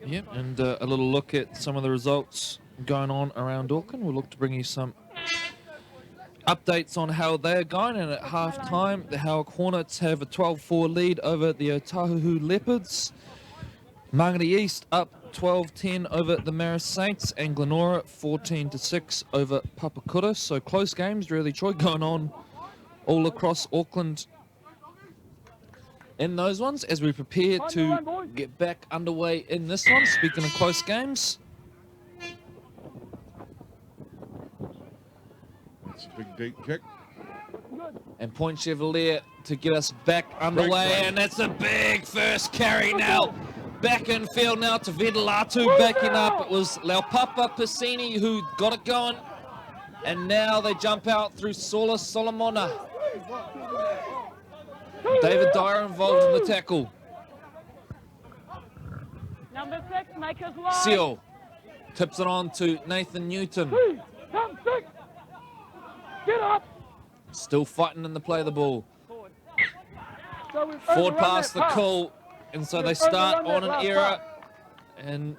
Yep, and a little look at some of the results going on around Auckland. We'll look to bring you some updates on how they're going. And at half-time, the Howard Hornets have a 12-4 lead over the Otahuhu Leopards. Mangere East up 12-10 over the Marist Saints, and Glenora 14-6 over Papakura. So close games, really, Troy, going on all across Auckland in those ones as we prepare to get back underway in this one. Speaking of close games, that's a big deep kick. and Point Chevalier to get us back underway, and that's a big first carry now. Back in field now to Vedalatu backing up. It was Laupapa Piscini who got it going, and now they jump out through Sola Solomona. David Dyer involved in the tackle. Number 6, make us live. Seal tips it on to Nathan Newton. Get up. Still fighting in the play of the ball. Forward pass the call, and so they start on an era and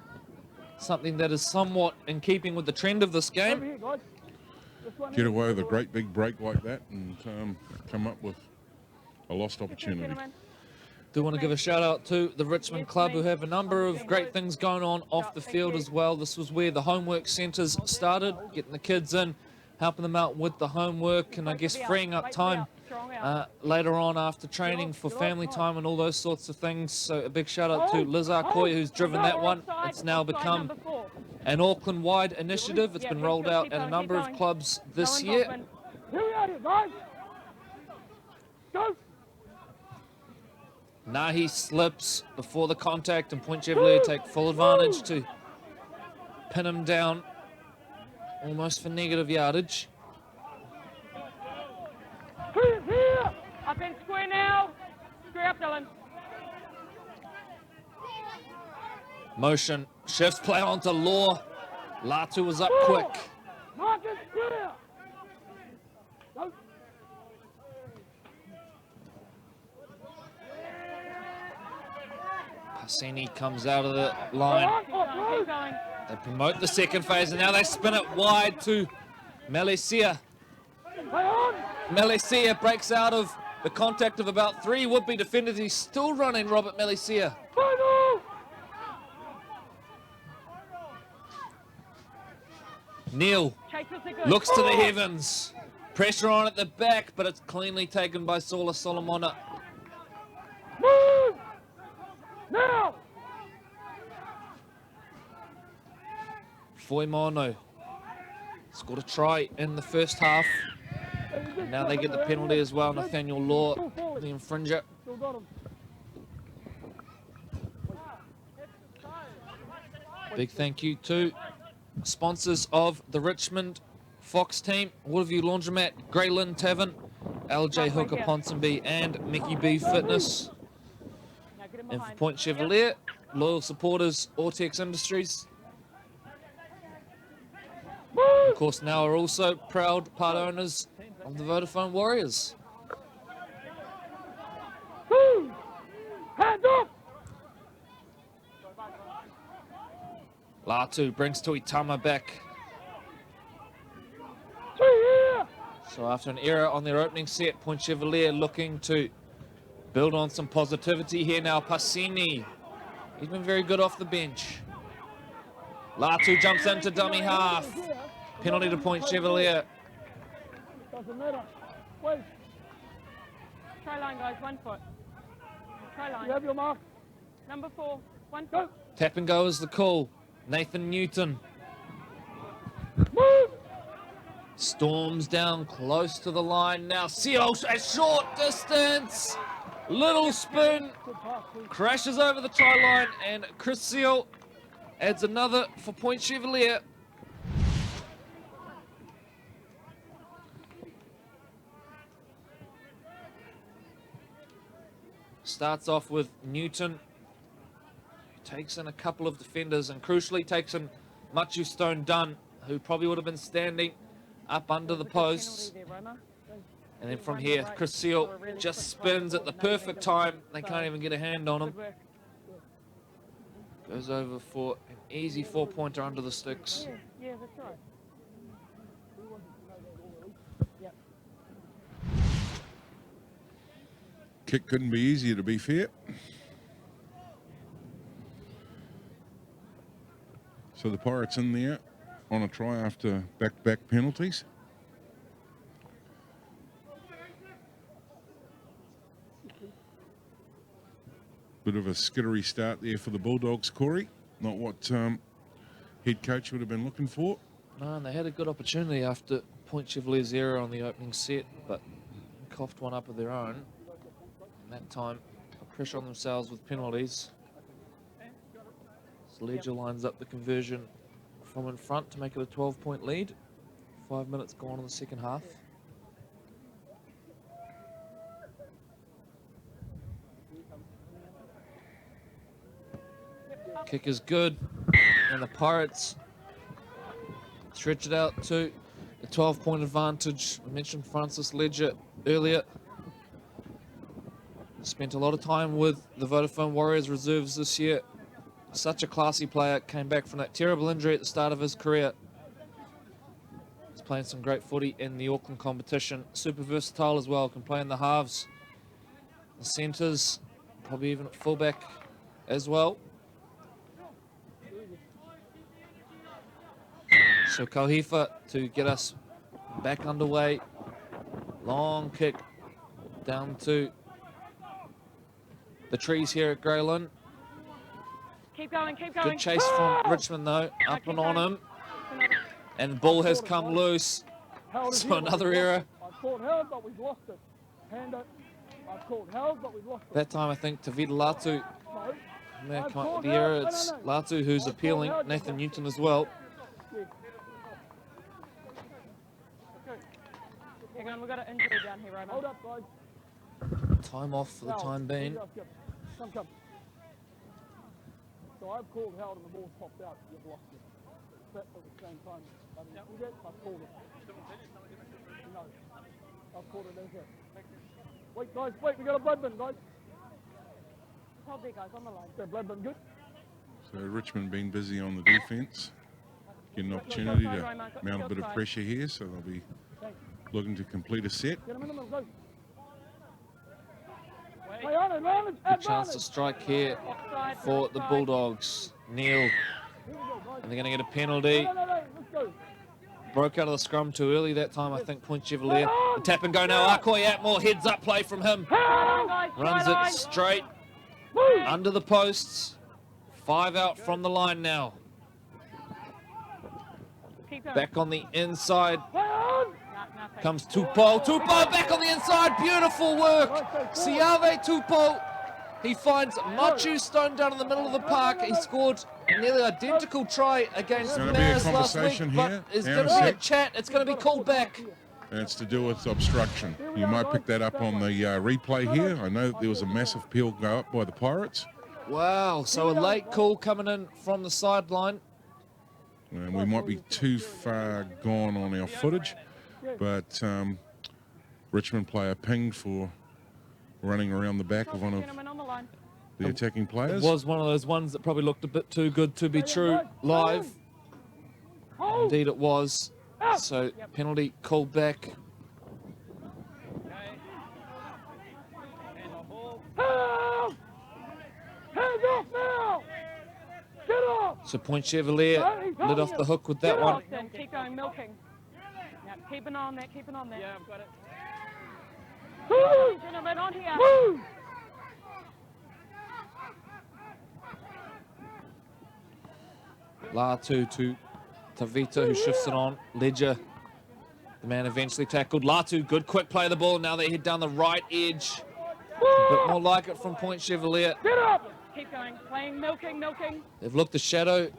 something that is somewhat in keeping with the trend of this game. Get away with a great big break like that and come up with a lost opportunity. Do want to give a shout out to the Richmond Club, who have a number of great things going on off the field as well. This was where the homework centres started, getting the kids in, helping them out with the homework, and I guess freeing up time later on after training for family time and all those sorts of things. So a big shout out to Liz Arcoy, who's driven that one. It's now become an Auckland-wide initiative. It's been rolled out at a number of clubs this year. Nahi slips before the contact, and Point Chevalier take full advantage to pin him down almost for negative yardage. Up in square now. Square up, Dylan. Motion shifts play onto Law. Latu was up quick. Mark it square. Passini comes out of the line. They promote the second phase, and now they spin it wide to Melesia. Melesia breaks out of the contact of about 3 would-be defenders. He's still running, Robert Melesia. Neil looks to the heavens. Pressure on at the back, but it's cleanly taken by Sola Solomona. Move! Now! Foimono scored a try in the first half. And now they get the penalty as well. Nathaniel Law, the infringer. Big thank you to sponsors of the Richmond Fox team, Waterview Laundromat, Grey Lynn Tavern, LJ Hooker Ponsonby, and Mickey B Fitness. And for Point Chevalier, loyal supporters, Ortex Industries. Of course, now are also proud part owners of the Vodafone Warriors. Hands up! Latu brings Tuitama back. So after an error on their opening set, Point Chevalier looking to build on some positivity here now. Passini, he's been very good off the bench. Latu jumps into dummy half. Penalty to Point Chevalier. Doesn't matter. Wait. Try line, guys. 1 foot. Try line. You have your mark. Number 4. 1 foot. Tap and go is the call. Nathan Newton. Move! Storms down close to the line now. Seal at short distance. Little spin. Crashes over the try line, and Chris Seal adds another for Point Chevalier. Starts off with Newton, who takes in a couple of defenders, and crucially takes in Machu Stone Dunn, who probably would have been standing up under the posts. And then from here, Chris Seal just spins at the perfect time. They can't even get a hand on him. Goes over for an easy 4-pointer under the sticks. Yeah, that's right. Yep. Kick couldn't be easier, to be fair. So the Pirates in there on a try after back-to-back penalties. Bit of a skittery start there for the Bulldogs, Corey. Not what head coach would have been looking for. No, and they had a good opportunity after Point Chevalier's error on the opening set, but coughed one up of their own. And that time, put pressure on themselves with penalties. So Ledger lines up the conversion from in front to make it a 12-point lead. 5 minutes gone in the second half. Kick is good, and the Pirates stretch it out to a 12-point advantage. We mentioned Francis Ledger earlier. Spent a lot of time with the Vodafone Warriors reserves this year. Such a classy player, came back from that terrible injury at the start of his career. He's playing some great footy in the Auckland competition. Super versatile as well, can play in the halves, the centres, probably even at fullback as well. So Kauhifa to get us back underway. Long kick down to the trees here at Greyland. Keep going, keep going. Good chase from Richmond though, up and on him. And the ball has come loose. So another error. I caught held, but we've lost it. Hand it. I caught held, but we've lost it. That time I think Tavita Latu may have come up with the error. It's Latu who's appealing, Nathan Newton as well. Hang on, we've got an injury down here, right now. Hold up, guys. Time off for the time being. Come. So I've called held and the ball's popped out. You've lost it. But at the same time, I've called it. No, I've called it as it. Wait, guys, wait, we got a blood bin, guys. Hold there, guys, on the line. Is that blood bin good? So Richmond being busy on the defence. Get an opportunity to mount a bit of pressure here, so they'll be looking to complete a set. Good chance to strike here for the Bulldogs. Neil, and they're going to get a penalty. Broke out of the scrum too early that time, I think, Point Chevalier. The tap and go now, Akoi Atmore, heads up play from him. Runs it straight under the posts. 5 out from the line now. Back on the inside. Comes Tupou. Tupou back on the inside. Beautiful work. Siave Tupou. He finds Machu Stone down in the middle of the park. He scored a nearly identical try against Maz last week. But it's going to be a chat. It's going to be called back. And it's to do with obstruction. You might pick that up on the replay here. I know that there was a massive peel go up by the Pirates. Wow. So a late call coming in from the sideline. And we might be too far gone on our footage. But Richmond player pinged for running around the back of one of the attacking players. It was one of those ones that probably looked a bit too good to be true live. Indeed it was. So penalty called back. Hands off now! Get off! So Point Chevalier lit off the hook with that one. Keep going, milking. Yep, keep an eye on that, keep an eye on that. Yeah, I've got it. Gentlemen, on here. Move! Latu to Tavita, who shifts it on. Ledger, the man eventually tackled. Latu, good quick play of the ball. Now they head down the right edge. A bit more like it from Point Chevalier. Get up! Keep going, playing, milking. They've looked the shadow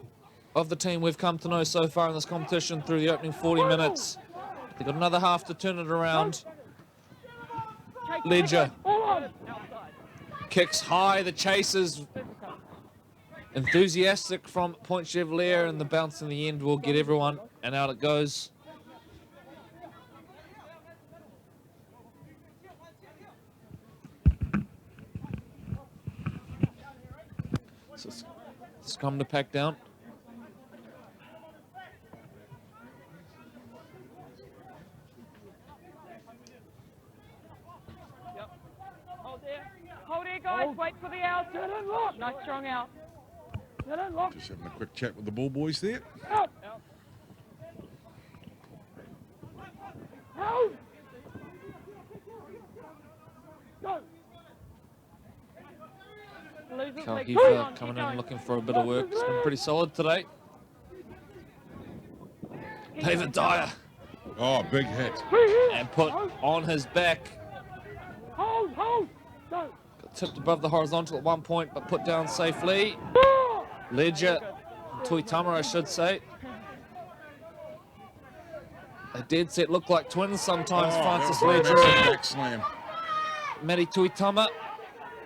of the team we've come to know so far in this competition through the opening 40 minutes. They've got another half to turn it around. Ledger kicks high, the chase is enthusiastic from Point Chevalier, and the bounce in the end will get everyone, and out it goes. So come to pack down. Hold there, guys. Wait for the out. Nice strong out. Just having a quick chat with the ball boys there. Out. Out. Go. Kahiva coming in looking for a bit of work. It's been pretty solid today. David Dyer. Oh, big hit. And put on his back. Hold. Go. Got tipped above the horizontal at one point, but put down safely. Ledger, Tuitama, I should say. A dead set look like twins sometimes, Francis Ledger and Back slam. Matty Tuitama.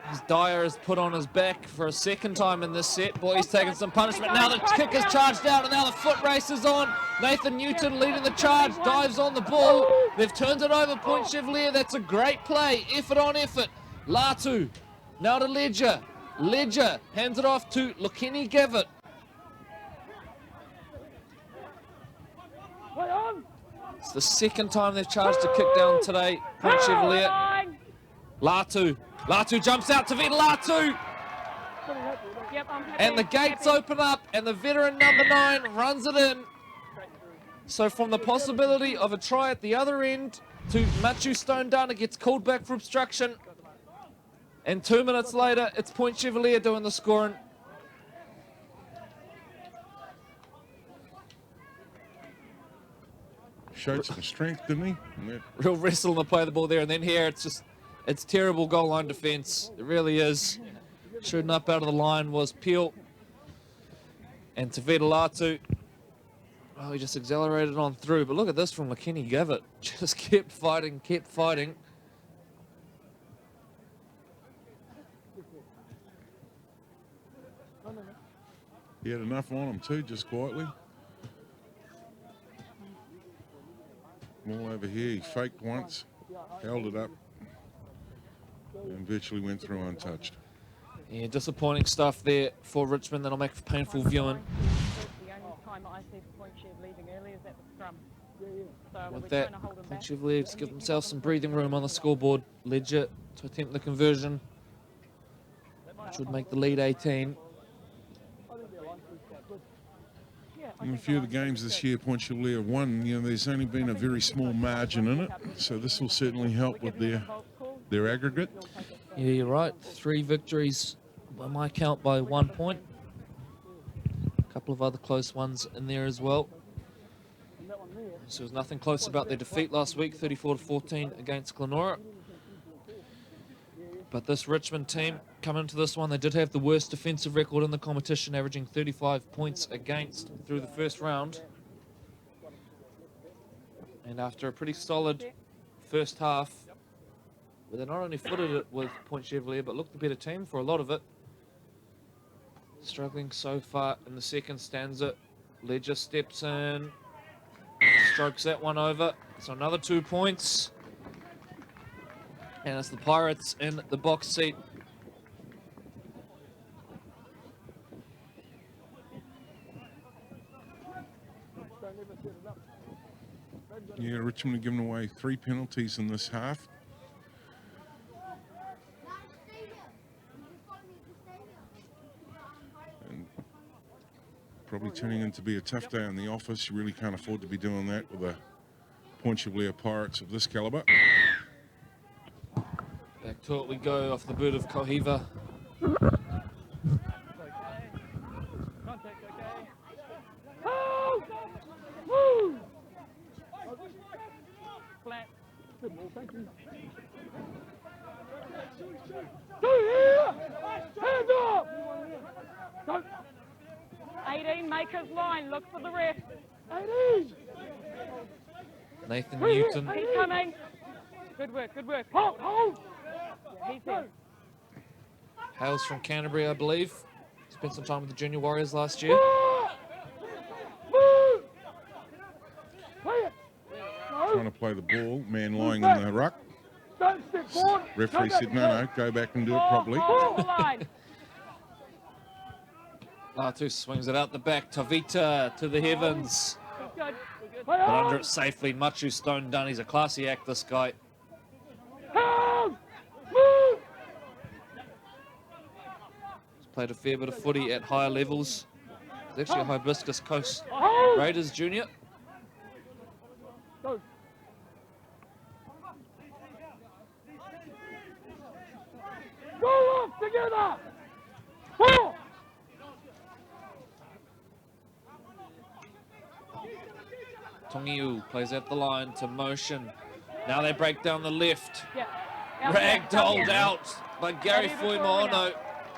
His Dyer is put on his back for a second time in this set. Boy, he's taking some punishment. Now the kick is charged out, and now the foot race is on. Nathan Newton leading the charge, dives on the ball. They've turned it over, Point Chevalier. That's a great play. Effort on effort. Latu, now to Ledger. Ledger hands it off to Lukeni Gavitt. Play on. It's the second time they've charged a kick down today, Point Chevalier. Latu jumps out to Vita Latu. Yep, I'm happy. And the gates open up, and the veteran number 9 runs it in. So from the possibility of a try at the other end to Machu Stone Dana gets called back for obstruction. And 2 minutes later, it's Point Chevalier doing the scoring. Showed some strength, didn't he? And that Real wrestle to play the ball there, and then here it's terrible goal line defense. It really is. Shooting up out of the line was Peel. And Tavita Latu. Oh, he just accelerated on through. But look at this from Lukeni Gavitt. Just kept fighting, kept fighting. He had enough on him too, just quietly. All over here, he faked once, held it up, and virtually went through untouched. Yeah, disappointing stuff there for Richmond. That'll make for painful viewing. The only time I see Point Chev leaving early is at the scrum. So we're With that, trying to hold them Point back. Chevalier to give themselves some breathing room on the scoreboard. Ledger to attempt the conversion, which would make the lead 18. In a few of the games this year, Point Chevalier have won. You know, there's only been a very small margin in it, so this will certainly help with their aggregate. Yeah, you're right. 3 victories by my count by 1 point. A couple of other close ones in there as well. So there was nothing close about their defeat last week, 34-14 against Glenora. But this Richmond team, coming into this one, they did have the worst defensive record in the competition, averaging 35 points against through the first round. And after a pretty solid first half, where they not only footed it with Point Chevalier, but looked the better team for a lot of it. Struggling so far in the second stanza. Ledger steps in, strokes that one over. So another 2 points. And it's the Pirates in the box seat. Yeah, Richmond have given away 3 penalties in this half. And probably turning in to be a tough day in the office. You really can't afford to be doing that with a Point Chevalier Pirates of this calibre. Back to it we go off the boot of Kahiva. Flat. Good ball, thank you. Go here! Hands up! Go! 18, Maker's line. Look for the ref. 18! Nathan Newton. He's coming. Good work, good work. Hold! Yeah, he's in. Hails from Canterbury, I believe. Spent some time with the Junior Warriors last year. Move! Play it! Trying to play the ball, man lying in the ruck. Don't step forward! Referee said, no, go back and do it properly. Hold the line. Latu swings it out the back. Tavita to the heavens. Good. But under it safely. Machu Stone done. He's a classy act, this guy. He's played a fair bit of footy at higher levels. He's actually a Hibiscus Coast Raiders junior. Go. Go off together! 4! Tongiu plays out the line to motion. Now they break down the left. Yeah. Out here, Ragdolled out by Gary Out here before we Fuimono.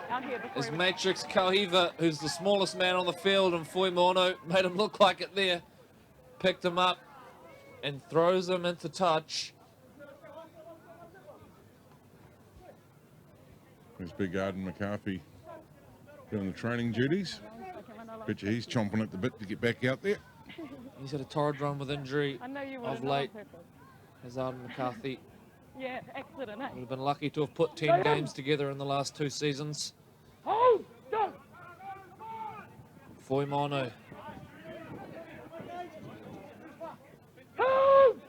Out here before Is we- Matrix Kauhiva, who's the smallest man on the field, and Fuimono made him look like it there. Picked him up and throws him into touch. There's big Arden McCarthy doing the training duties. Bet you he's chomping at the bit to get back out there. He's had a torrid run with injury I know you would of have known late. on purpose. As Arden McCarthy Yeah, accident, eh? would have been lucky to have put 10 games together in the last 2 seasons. Hold! Go! Fuimono. Hold!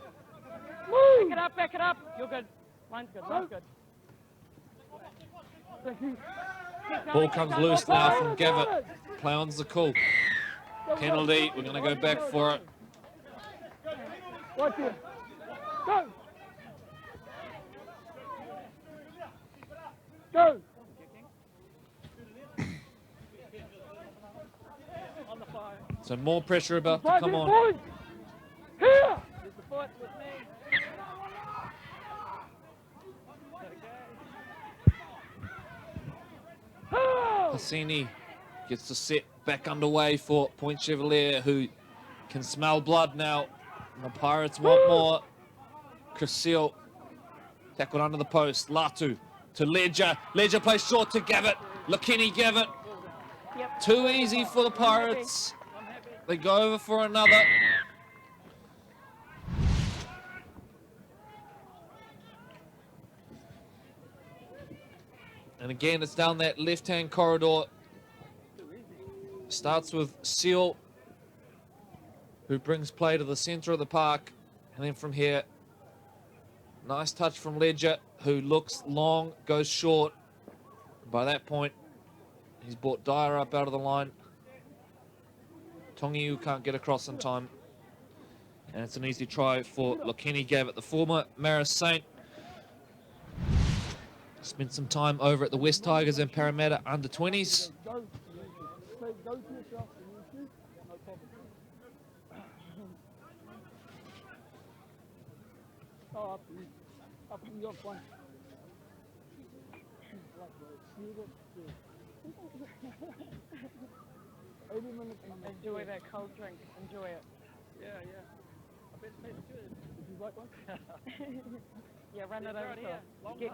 Move! Back it up. You're good. Line's good, line's good. Thank you. Ball comes loose now from Gavitt. Play on's the call. Penalty. We're going to go back for it. Right here. Go! Go! So more pressure about to Right come here, on. boys! Here! Hold! Hassini gets the set back underway for Point Chevalier, who can smell blood now. And the Pirates want more. Cecile tackled under the post. Latu to Ledger. Ledger plays short to Gavitt. Lakini Gavitt. Yep. Too easy for the Pirates. They go over for another. And again, it's down that left-hand corridor. Starts with Seal, who brings play to the center of the park. And then from here, nice touch from Ledger, who looks long, goes short. By that point, he's brought Dyer up out of the line. Tongiu can't get across in time. And it's an easy try for Lokeni Gavitt, the former Maris Saint. Spent some time over at the West Tigers and Parramatta under 20s. Go to yourself and you shoot. No problem. Oh, up to you. Up to you, you're fine. 80 minutes. Enjoy that cold drink. Enjoy it. Yeah, yeah. I bet it tastes good. Did you like one? Yeah, run it over to get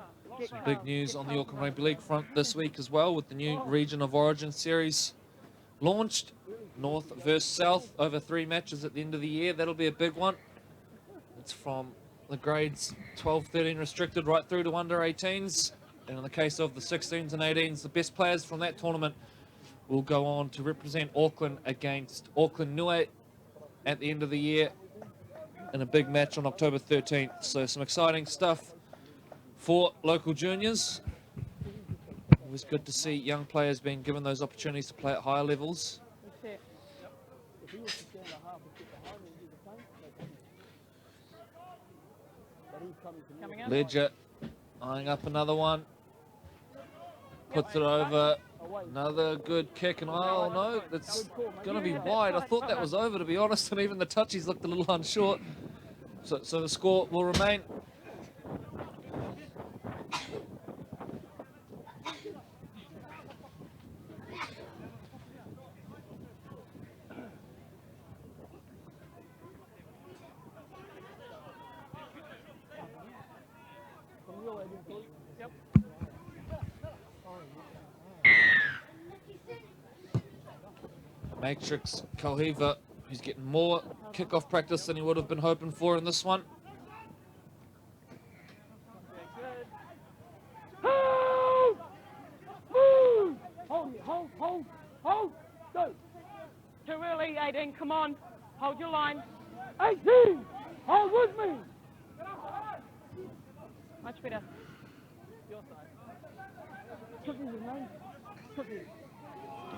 Some big news on the Auckland Rugby League front this week as well, with the new Region of Origin series launched. North versus South over 3 matches at the end of the year. That'll be a big one. It's from the grades 12, 13 restricted right through to under 18s. And in the case of the 16s and 18s, the best players from that tournament will go on to represent Auckland against Auckland Nui at the end of the year in a big match on October 13th. So some exciting stuff for local juniors. Always good to see young players being given those opportunities to play at higher levels. That's it. If he was to stand a half and sit behind him, he'd do the same. But he's coming to me. Coming in. Ledger eyeing up another one. Puts it over. Another good kick, and oh no, that's going to be wide. I thought that was over, to be honest, and even the touchies looked a little unsure. So the score will remain. Yep. Matrix Kauhiva, who's getting more kickoff practice than he would have been hoping for in this one. Hold! Move! Hold, hold, hold, hold! Too early, 18. Come on. Hold your line. 18! Hold with me! Much better. Cookies, man. Cookies.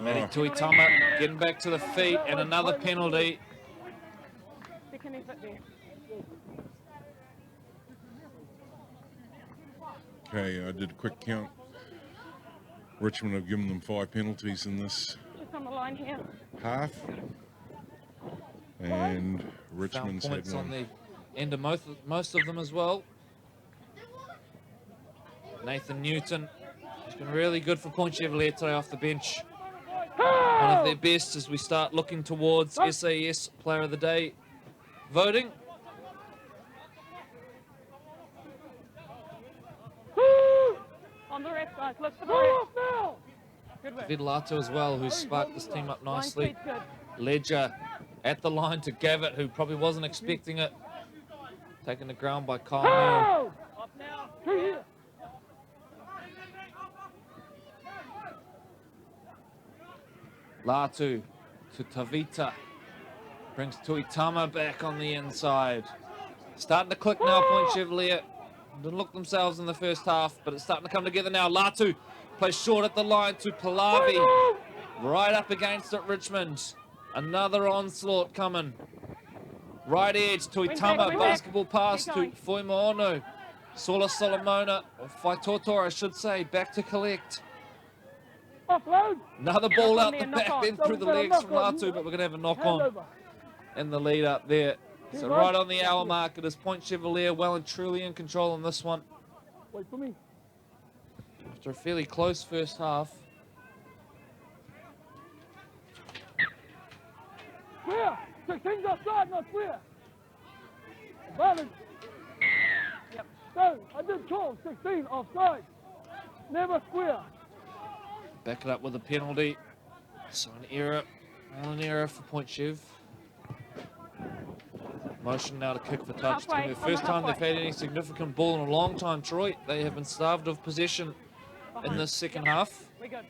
Matty Tuitama getting back to the feet, and another penalty. Second effort there. Okay, I did a quick count. Richmond have given them 5 penalties in this Just on the line here. half. And Found Richmond's had points on one. the end of most of them as well. Nathan Newton has been really good for Point Chevrolet today off the bench. One of their best as we start looking towards SAS Player of the Day voting. On the rest, guys. Look for the rest. Now! Good work. Vidalato as well, who's sparked this team up Line nicely. speed's good. Ledger at the line to Gavitt, who probably wasn't expecting it. Taken to ground by Kyle Neal. Now! Up now. Through here. Latu to Tavita. Brings Tuitama back on the inside. Starting to click now, Point Chevrolet. Didn't look themselves in the first half, but it's starting to come together now. Latu plays short at the line to Palavi. Right up against it, Richmond. Another onslaught coming. Right edge, Tuitama, wing back. basketball pass Keep to going. Foimono. Sola Solomona, or Faitotor, I should say, back to collect. Offload. Another ball Knock out on the there, knock back, on. then through the Don't legs knock from on. Latu, but we're going to have a knock Hand on over. in the lead up there. So Keep right on. on the hour mark, it is Point Chevrolet well and truly in control in this one. Wait for me. After a fairly close first half. Square. 16's offside, not square. Balance. Yep. No, I did call 16 offside. Never square. Back it up with a penalty. So an error. An error for Point Chev. Motion now to kick for touch. It's Halfway, been the on the first time they've halfway. had any significant ball in a long time, Troy. They have been starved of possession in this second half. We good.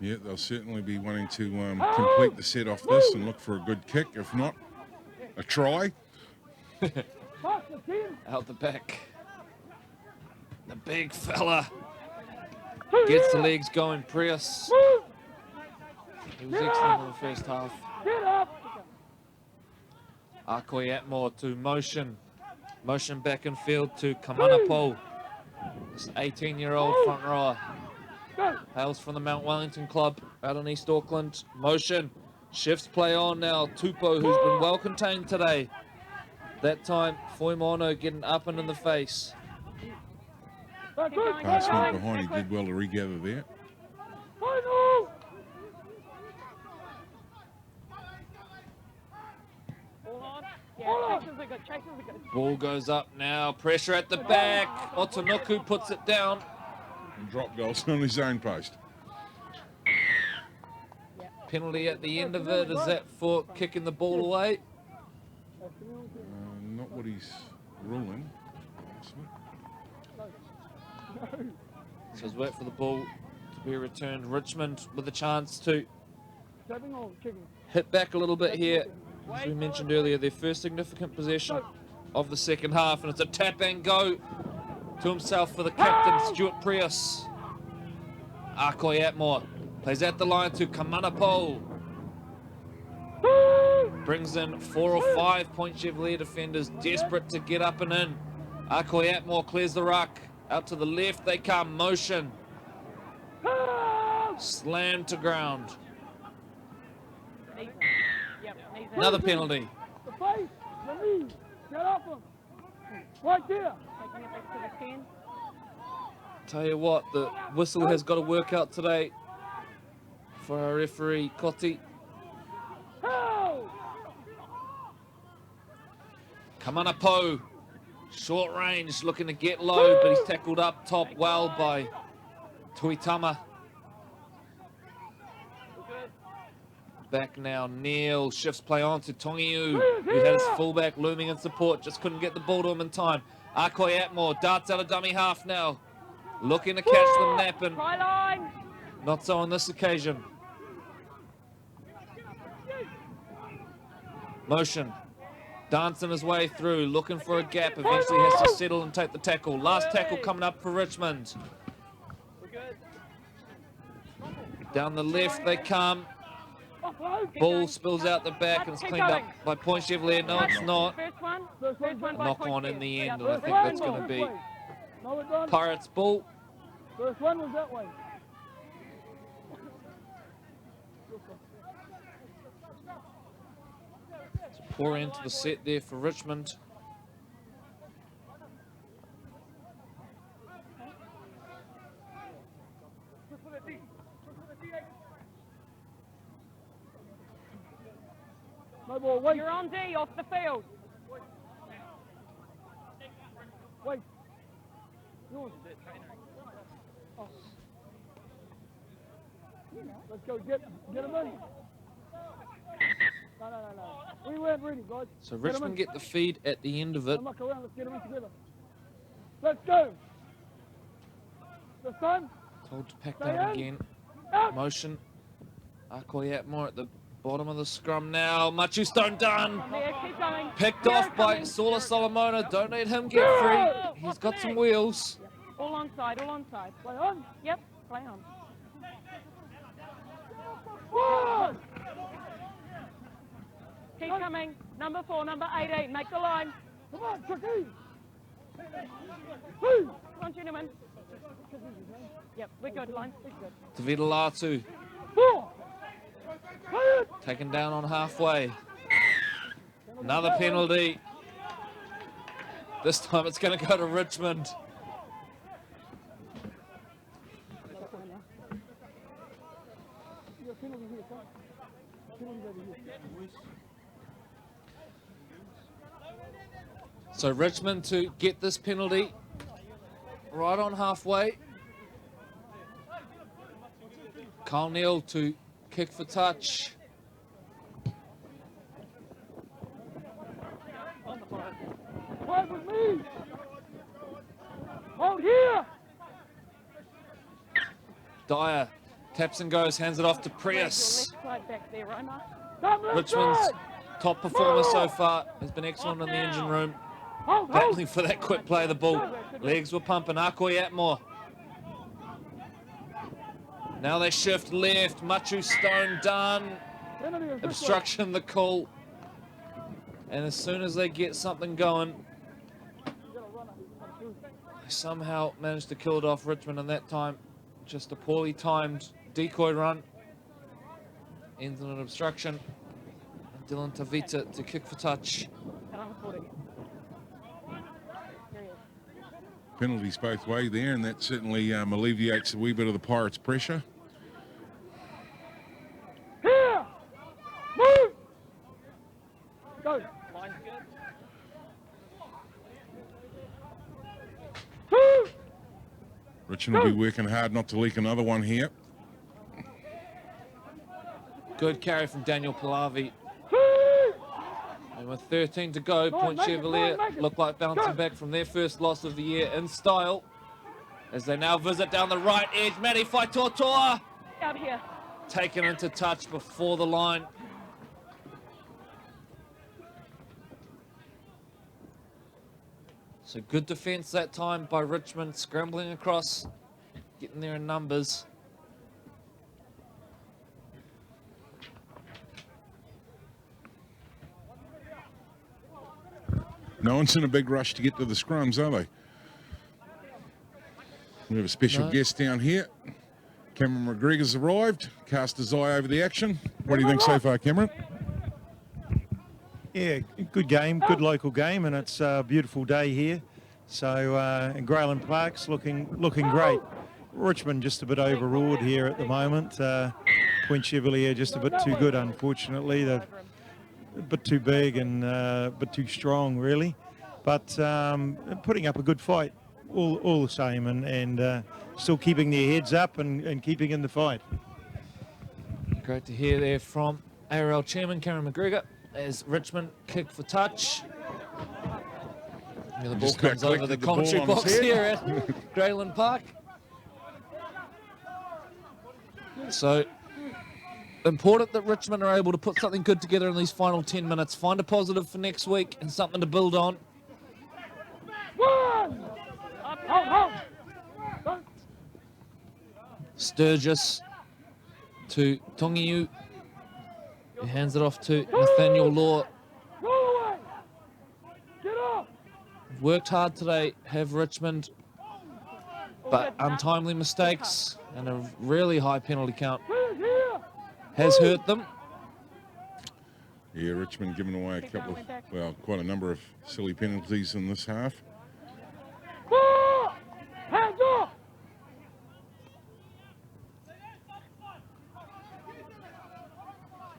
Yeah, they'll certainly be wanting to complete the set off this and look for a good kick. If not, a try. Pass the 10. Out the back. The big fella Through gets the here. legs going. Prius. Move. He was excellent in the first half. Get up. Akoi Atmore to Motion. Motion back in field to Kamanapo. This 18-year-old front rower. Go. Hails from the Mount Wellington club out in East Auckland. Motion. Shifts play on now. Tupo, who's been well contained today. That time, Foimono getting up and in the face. Back Keep good. going. Pass went behind. He did well to regather there. Final. All on. All Yeah, on. chasers are good. Chasers are good. Ball goes up now. Pressure at the back. Otonuku puts it down. And drop goals on his own post. Penalty at the end of it. Is that for kicking the ball away? Not what he's ruling. So let's wait for the ball to be returned. Richmond with a chance to Tapping or kicking? hit back a little bit here. As we mentioned earlier, their first significant possession of the second half, and it's a tap and go to himself for the captain, Stuart Prius. Akoi Atmore plays at the line to Kamanapo. Brings in 4 or 5 Point Chevrolet defenders, desperate to get up and in. Akoi Atmore clears the ruck. Out to the left they come. Motion. Slammed to ground. Knees in. Yep, knees in. Another penalty. The face, the knee. Get up him. Right there. Taking it back to the 10. Tell you what, the whistle has got to work out today for our referee, Cotti. How? Kamanapo, short range, looking to get low, but he's tackled up top well by Tuitama. Back now, Neil shifts play on to Tongiu, who had his fullback looming in support, just couldn't get the ball to him in time. Akoi Atmore darts out of dummy half now, looking to catch them napping. Try line. Not so on this occasion. Motion. Dancing his way through, looking for a gap. Eventually has to settle and take the tackle. Last tackle coming up for Richmond. Down the left they come. Ball spills out the back and it's cleaned up by Point Chevalier. No, it's not. First one by Knock Point on in Chev. the Yep. end, and I think that's going to be No, it done. Pirates' ball. First one was that way. Poor end to the set there for Richmond. No ball, wait. You're on D, off the field. Wait. Yours. Oh. Let's go, get him in. No. We weren't ready, guys. So Richmond get the feed at the end of it. Don't muck around, let's get him in together. Let's go. This time. Told to pack Stay that in. again. Out. Motion. Akoi Atmore at the bottom of the scrum now. Machu Stone done. There, keep going. Picked off by Saula Solomona. Don't let him get free. He's got some wheels. All onside, all onside. Play on. Yep, play on. One. Keep coming. Number 4, number 18. Make the line. Come on, Chucky. Two. Come on, gentlemen. Yep, we're good. Line. We're good. Tavita Latu Four. Play it. taken down on halfway. Another penalty. This time it's going to go to Richmond. Your penalty here, son. Penalty over here. So Richmond to get this penalty right on halfway. Kyle Neal to kick for touch. Fight with me. Hold here. Dyer taps and goes, hands it off to Where's your Prius. left side back there, Roma? Come left Richmond's side. top performer so far has been excellent in the engine room. Hold. Battling for that quick play of the ball. Legs were pumping. Akoi Atmore. Now they shift left. Machu Stone done. Penalty is this way. Obstruction the call. And as soon as they get something going, they somehow managed to kill it off Richmond in that time. Just a poorly timed decoy run. Ends in an obstruction. And Dylan Tavita to kick for touch. And I'm recording it. There he is. Penalties both ways there, and that certainly alleviates a wee bit of the Pirates' pressure. Here. Move. Go. Line's good. Two. Richmond will be working hard not to leak another one here. Good carry from Daniel Pilavi. Two. And with 13 to go, Go on, Point make it, Chevalier go on, make it. look like bouncing Go. back from their first loss of the year in style. As they now visit down the right edge, Matty Faitotoa Out here. taken into touch before the line. So good defence that time by Richmond, scrambling across, getting there in numbers. No one's in a big rush to get to the scrums, are they? We have a special No. guest down here. Cameron McGregor's arrived, cast his eye over the action. What do you think so far, Cameron? Yeah, good game, good local game, and it's a beautiful day here. So, and Grayland Park's looking great. Richmond just a bit overruled here at the moment. Point Chevalier just a bit too good, unfortunately. They're a bit too big and a bit too strong, really. But putting up a good fight, all the same, and still keeping their heads up and keeping in the fight. Great to hear there from ARL Chairman Cameron McGregor as Richmond kick for touch. Yeah, the ball Just about comes over the collected the ball commentary on his box head. here at Grayland Park. So important that Richmond are able to put something good together in these final 10 minutes. Find a positive for next week and something to build on. Sturgis to Tongiu. He hands it off to Nathaniel Law. Worked hard today, have Richmond, but untimely mistakes and a really high penalty count has hurt them. Yeah, Richmond giving away a couple of, well, quite a number of silly penalties in this half. Hands off!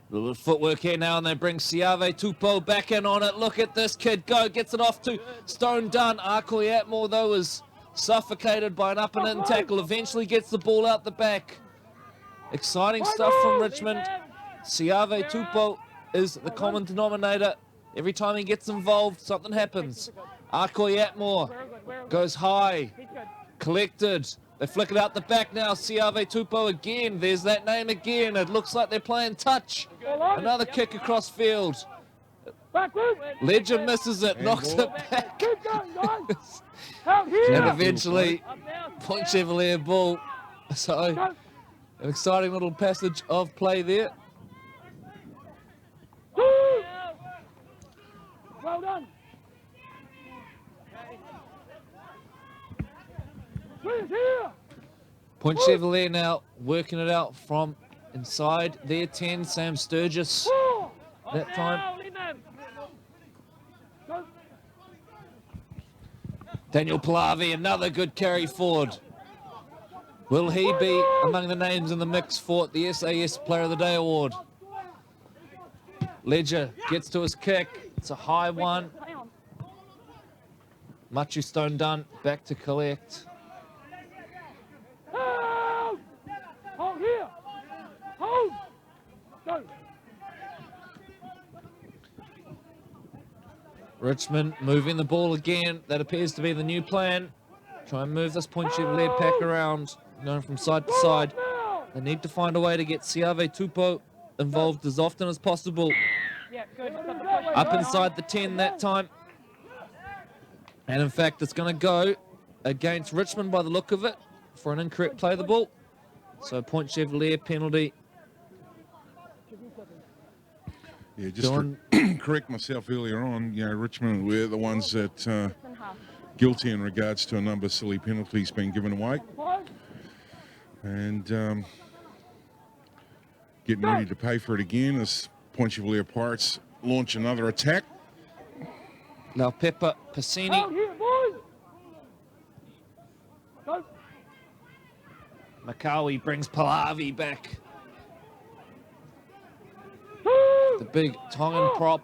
A little footwork here now, and they bring Siave Tupo back in on it. Look at this kid go, gets it off to Stone Dunn. Arkoy Atmore, though, is suffocated by an up and in tackle. Eventually gets the ball out the back. Exciting stuff from Richmond. Siave Tupo is the common denominator. Every time he gets involved, something happens. Arkoy Atmore goes high, collected. They flick it out the back now. Siave Tupo again. There's that name again. It looks like they're playing touch. Another kick across field. Ledger misses it, knocks it back. And eventually, Point Chevalier ball. So, an exciting little passage of play there. Well done. Point Chevalier now working it out from inside their 10. Sam Sturgis that time. Daniel Pallavi, another good carry forward. Will he be among the names in the mix for the SAS Player of the Day award? Ledger gets to his kick. It's a high one. Machu Stone Dunn back to collect. Hold here. Hold. Go. Richmond moving the ball again. That appears to be the new plan. Try and move this Point Chevalier pack around, going from side to side. They need to find a way to get Siave Tupo involved as often as possible. Yeah, good. Up inside the 10 that time. And in fact, it's going to go against Richmond by the look of it for an incorrect play of the ball. So Point Chevalier penalty. Yeah, just to correct myself earlier on, you know, Richmond were the ones that guilty in regards to a number of silly penalties being given away. And getting ready to pay for it again as Point Chevalier Pirates launch another attack. Now Pepper Passini. Makawi brings Pallavi back. The big Tongan prop.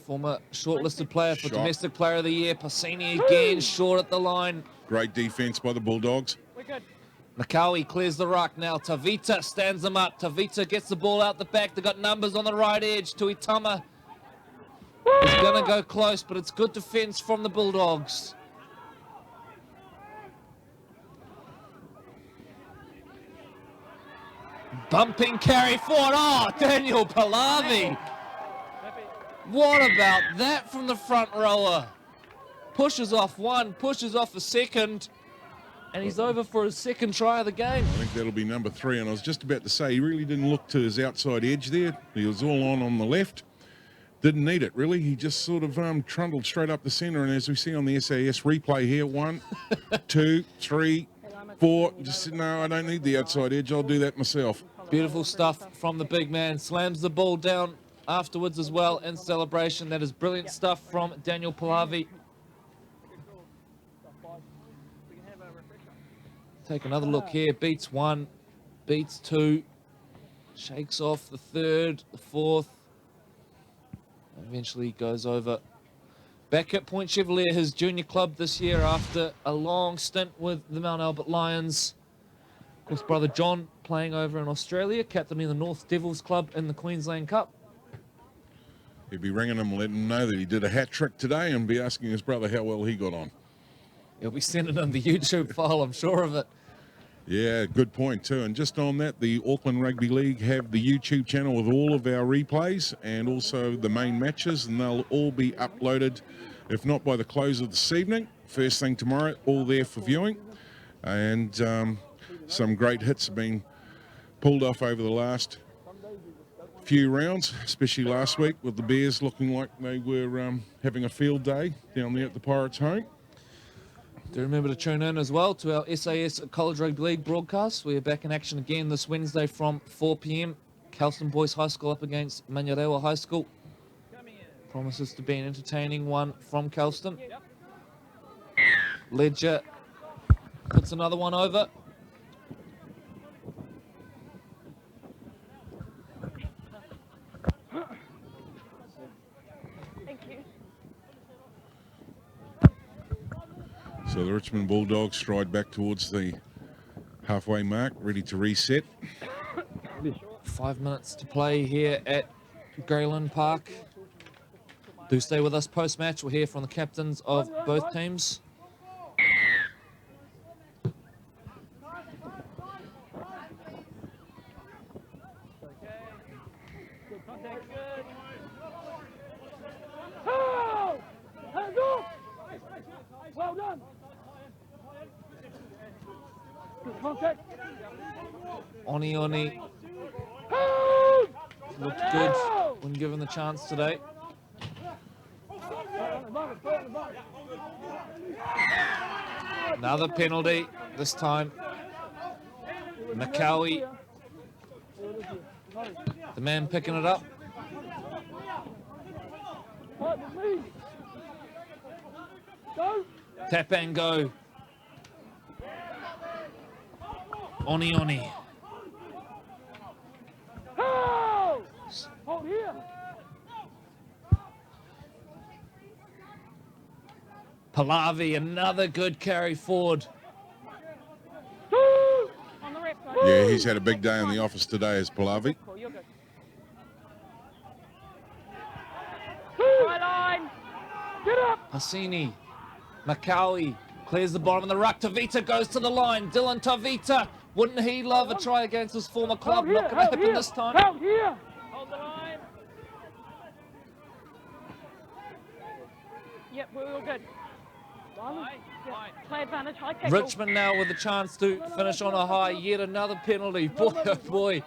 Former shortlisted player for Domestic Player of the Year. Passini again short at the line. Great defense by the Bulldogs. We're good. Makawi clears the ruck now. Tavita stands them up. Tavita gets the ball out the back. They've got numbers on the right edge. Tuitama is going to go close, but it's good defense from the Bulldogs. Bumping carry forward. Oh, Daniel Pallavi. What about that from the front rower? Pushes off one, pushes off a second, and he's over for his second try of the game. I think that'll be number 3, and I was just about to say, he really didn't look to his outside edge there. He was all on the left. Didn't need it, really. He just sort of trundled straight up the centre, and as we see on the SAS replay here, 1, 2, 3, 4. Just said, no, I don't need the outside edge. I'll do that myself. Beautiful stuff from the big man. Slams the ball down afterwards as well in celebration. That is brilliant stuff from Daniel Pallavi. Take another look here. Beats 1, beats 2, shakes off the 3rd, the 4th. Eventually goes over. Back at Point Chevalier, his junior club this year after a long stint with the Mount Albert Lions. Of course, brother John playing over in Australia, captaining the North Devils club in the Queensland Cup. He'd be ringing him, letting him know that he did a hat trick today, and be asking his brother how well he got on. He'll be sending him the YouTube file, I'm sure of it. Yeah, good point too. And just on that, the Auckland Rugby League have the YouTube channel with all of our replays and also the main matches, and they'll all be uploaded, if not by the close of this evening, first thing tomorrow, all there for viewing. And some great hits have been pulled off over the last few rounds, especially last week with the Bears looking like they were having a field day down there at the Pirates' home. Do remember to tune in as well to our SAS College Rugby League broadcast. We are back in action again this Wednesday from 4 p.m. Kelston Boys High School up against Manurewa High School. Promises to be an entertaining one from Kelston. Ledger puts another one over. So the Richmond Bulldogs stride back towards the halfway mark, ready to reset. 5 minutes to play here at Grayland Park. Do stay with us post-match. We'll hear from the captains of both teams. Well done. Good contact. Oni looked good when given the chance today. Another penalty, this time Macaulay, the man picking it up. Tap and go. Oni. Hold here. Pallavi, another good carry forward. On the left side. Yeah, he's had a big day in the office today as Pallavi. Cool, you're good. Try line. Get up. Hassini, Macaulay clears the bottom of the ruck. Tavita goes to the line. Dylan Tavita, wouldn't he love a try against his former club? Not going to happen this time. Out here. Hold the line. Yep, we're all good. Play advantage, high tackle. Richmond now with a chance to finish on a high. Yet another penalty. Boy, oh boy.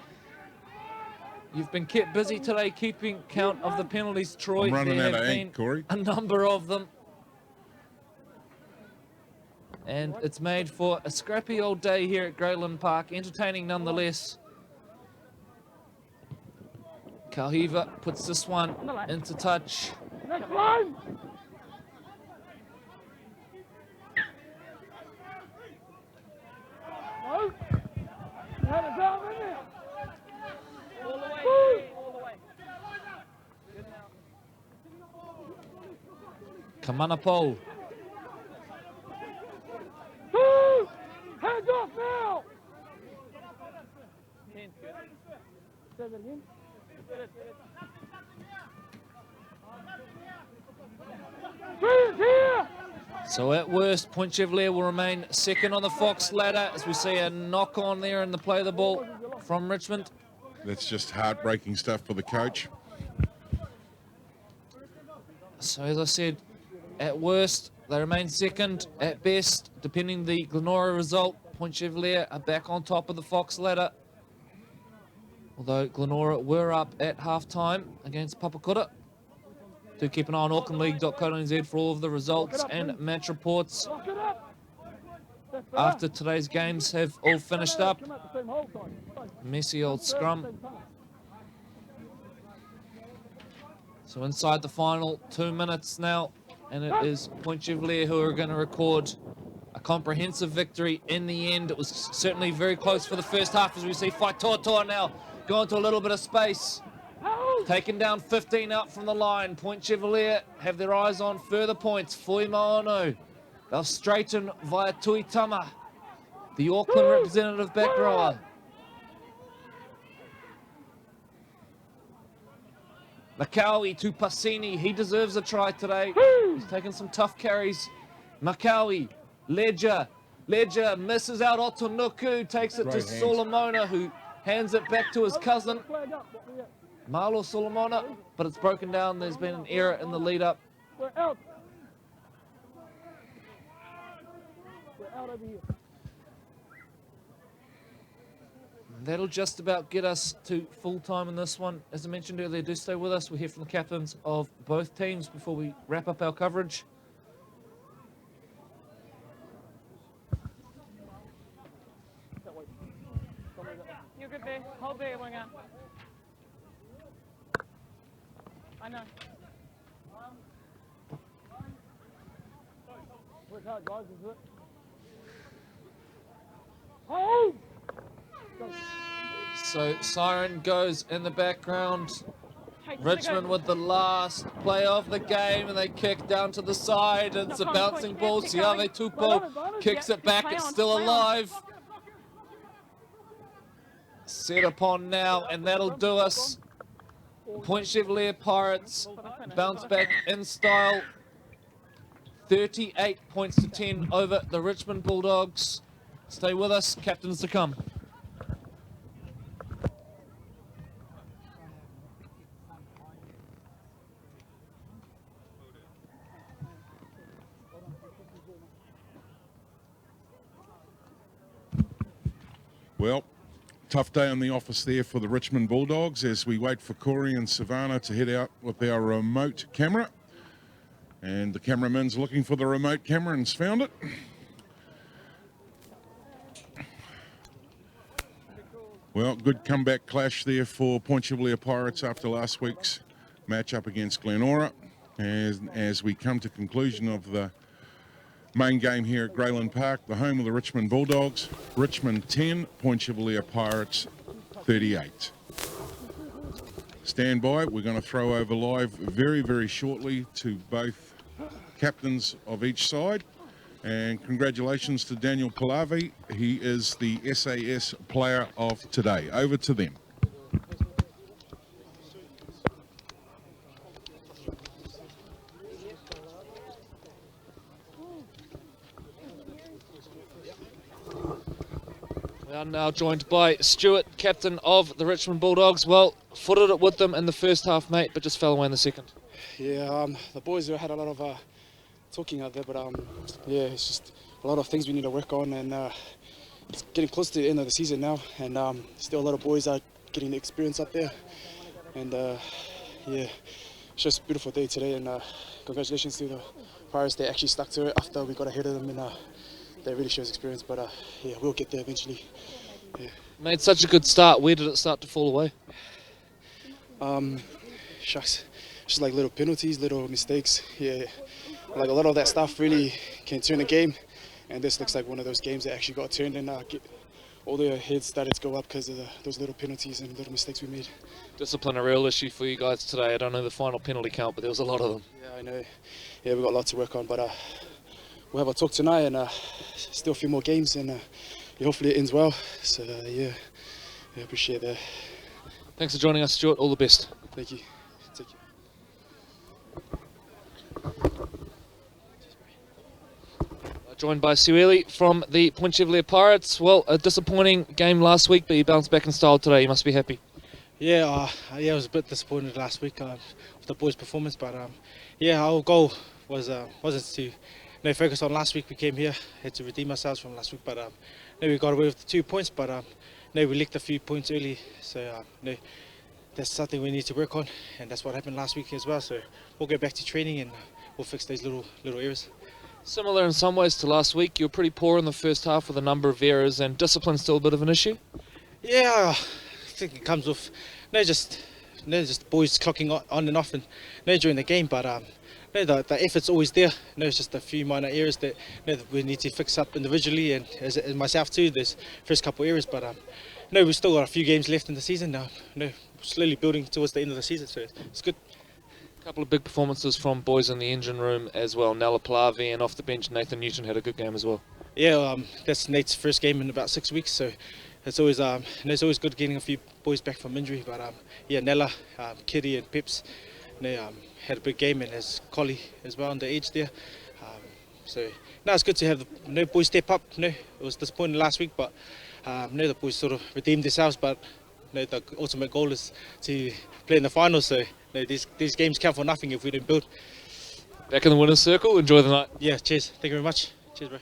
You've been kept busy today keeping count of the penalties, Troy. I'm running There out have of been ink, Corey. a number of them. And it's made for a scrappy old day here at Grayland Park. Entertaining nonetheless. Kauhiva puts this one into touch. Next line. No. You had it down in there. All the way. All the way. Good now. Kamanapol. Hands off now. 10, good. Say that again. Three is here. So at worst, Point Chevalier will remain second on the Fox ladder as we see a knock on there in the play of the ball from Richmond. That's just heartbreaking stuff for the coach. So as I said, at worst, they remain second. At best, depending the Glenora result, Point Chevalier are back on top of the Fox ladder. Although Glenora were up at half-time against Papakura. Do keep an eye on aucklandleague.co.nz for all of the results and match reports Lock it up. That's better. after today's games have all finished up. Come out the same hole time. Messy old scrum. Same time. So inside the final 2 minutes now, and it is Point Chevalier who are going to record a comprehensive victory in the end. It was certainly very close for the first half as we see Faitotoa now go into a little bit of space. Taken down 15 out from the line. Point Chevalier have their eyes on further points. Fui Maono. They'll straighten via Tuitama, the Auckland representative back rower. Macaulay to Passini. He deserves a try today. He's taken some tough carries. Macaulay, Ledger, Ledger misses out. Otonuku takes it to Great hands. Solomona, who hands it back to his cousin, Flag up, what we at? Marlo Solomona, but it's broken down. There's been an error in the lead-up. We're out. We're out over here. That'll just about get us to full time in this one. As I mentioned earlier, do stay with us. We'll hear from the captains of both teams before we wrap up our coverage. You're good there. Hold there, winger. I know. Work hard, guys, is it? Hold! So siren goes in the background. Hey, Richmond with the last play of the game, and they kick down to the side. It's a bouncing ball. Siave Tupo kicks it back. It's still alive. Set upon now, and that'll do us. Point Chevalier Pirates bounce back in style. 38 points to 10 over the Richmond Bulldogs. Stay with us, captains to come. Well, tough day in the office there for the Richmond Bulldogs as we wait for Corey and Savannah to head out with our remote camera. And the cameraman's looking for the remote camera and's found it. Well, good comeback clash there for Point Chevalier Pirates after last week's match-up against Glenora. As we come to conclusion of the main game here at Grayland Park, the home of the Richmond Bulldogs. Richmond 10, Point Chevalier Pirates 38. Stand by, we're going to throw over live very, very shortly to both captains of each side. And congratulations to Daniel Palavi. He is the SAS player of today. Over to them. We are now joined by Stuart, captain of the Richmond Bulldogs. Well, footed it with them in the first half, mate, but just fell away in the second. Yeah, the boys had a lot of talking out there, but yeah, it's just a lot of things we need to work on, and it's getting close to the end of the season now, and still a lot of boys are getting the experience up there, and yeah, it's just a beautiful day today, and congratulations to the Pirates. They actually stuck to it after we got ahead of them, and that really shows experience, but yeah, we'll get there eventually. Yeah. Made such a good start. Where did it start to fall away? Shucks, just like little penalties, little mistakes. Yeah, like a lot of that stuff really can turn the game, and this looks like one of those games that actually got turned, and all the heads started to go up because of those little penalties and little mistakes we made. Discipline a real issue for you guys today. I don't know the final penalty count, but there was a lot of them. Yeah, I know. Yeah, we've got a lot to work on, but we'll have a talk tonight, and still a few more games, and yeah, hopefully it ends well. So yeah, appreciate that. Thanks for joining us, Stuart. All the best. Thank you. Take care. Joined by Sueli from the Point Chevalier Pirates. Well, a disappointing game last week, but you bounced back in style today. You must be happy. Yeah, I was a bit disappointed last week with the boys' performance, but yeah, our goal wasn't to focus on last week. We came here, had to redeem ourselves from last week, but we got away with the 2 points, but we leaked a few points early, so that's something we need to work on, and that's what happened last week as well. So we'll get back to training and we'll fix these little errors. Similar in some ways to last week. You were pretty poor in the first half with a number of errors, and discipline still a bit of an issue. Yeah, I think it comes with just boys clocking on and off and during the game, but the effort's always there. It's just a few minor errors that we need to fix up individually, and as myself too. There's first couple errors, but we've still got a few games left in the season now. Slowly building towards the end of the season, so it's good. A couple of big performances from boys in the engine room as well. Nella Plavi, and off the bench Nathan Newton had a good game as well. Yeah, that's Nate's first game in about 6 weeks, so it's always good getting a few boys back from injury. But yeah, Nella, Kitty and Pips, they had a big game, and there's Collie as well on the edge there. So now it's good to have the boys step up. It was disappointing last week, but the boys sort of redeemed themselves. But the ultimate goal is to play in the finals. So these games count for nothing if we don't build. Back in the winner's circle. Enjoy the night. Yeah, cheers. Thank you very much. Cheers, bro.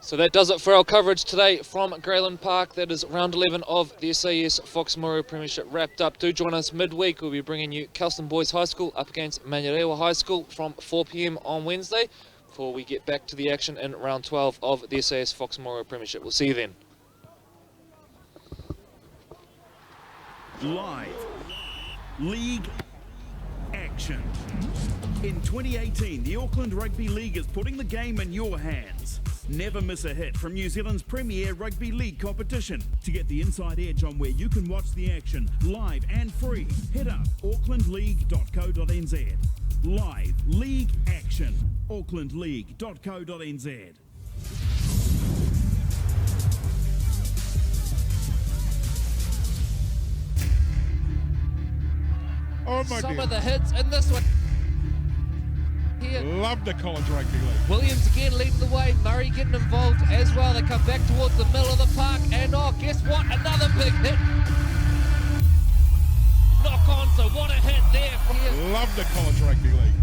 So that does it for our coverage today from Grayland Park. That is round 11 of the SAS Fox Memorial Premiership wrapped up. Do join us midweek. We'll be bringing you Kelston Boys High School up against Manurewa High School from 4 p.m. on Wednesday before we get back to the action in round 12 of the SAS Fox Memorial Premiership. We'll see you then. Live league action. In 2018, the Auckland Rugby League is putting the game in your hands. Never miss a hit from New Zealand's premier rugby league competition. To get the inside edge on where you can watch the action live and free, hit up aucklandleague.co.nz. Live league action. aucklandleague.co.nz. Oh my Some dear. of the hits in this one. Here. Love the college rugby league. Williams again leading the way. Murray getting involved as well. They come back towards the middle of the park. And guess what? Another big hit. Knock on. So what a hit there. Here. Love the college rugby league.